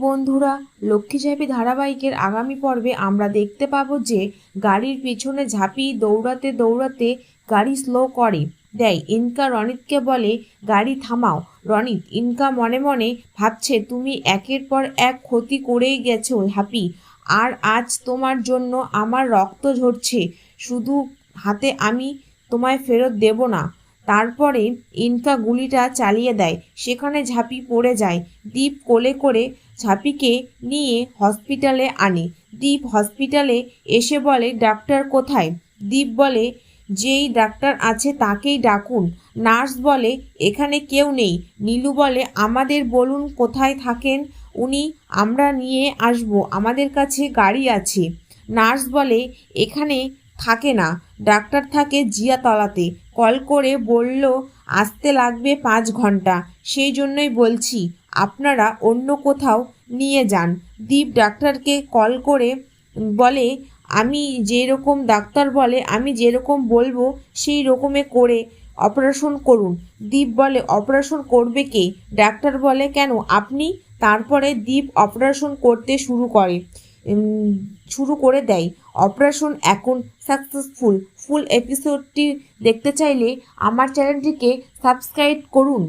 বন্ধুরা, লক্ষ্মী ঝাঁপি ধারাবাহিকের আগামী পর্বে আমরা দেখতে পাবো যে গাড়ির পিছনে ঝাঁপি দৌড়াতে দৌড়াতে গাড়ি স্লো করে দেয়। ইনকা রনিতকে বলে, গাড়ি থামাও। রনিত ইনকা মনে মনে ভাবছে, তুমি একের পর এক ক্ষতি করেই গেছো ঝাঁপি, আর আজ তোমার জন্য আমার রক্ত ঝরছে। শুধু হাতে আমি তোমায় ফেরত দেব না। তারপরে ইনকা গুলিটা চালিয়ে দেয়। সেখানে ঝাঁপি পড়ে যায়। দীপ কোলে করে ঝাঁপিকে নিয়ে হসপিটালে আনে। দীপ হসপিটালে এসে বলে, ডাক্তার কোথায়? দীপ বলে, যেই ডাক্তার আছে তাকেই ডাকুন। নার্স বলে, এখানে কেউ নেই। নীলু বলে, আমাদের বলুন কোথায় থাকেন উনি, আমরা নিয়ে আসব, আমাদের কাছে গাড়ি আছে। নার্স বলে, এখানে থাকে না, ডাক্তার থাকে জিয়াতলাতে। কল করে বলল আসতে লাগবে 5 ঘন্টা। সেই জন্যই বলছি আপনারা অন্য কোথাও নিয়ে যান। দীপ ডাক্তারকে কল করে বলে, আমি যেরকম ডাক্তার বলে আমি যেরকম বলবো সেই রকমে করে অপারেশন করুন। দীপ বলে, অপারেশন করবে কে? ডাক্তার বলে, কেন আপনি? তারপরে দীপ অপারেশন করতে শুরু করে দেয়। অপারেশন এখন সাকসেসফুল। ফুল এপিসোডটি দেখতে চাইলে আমার চ্যানেলটিকে সাবস্ক্রাইব করুন।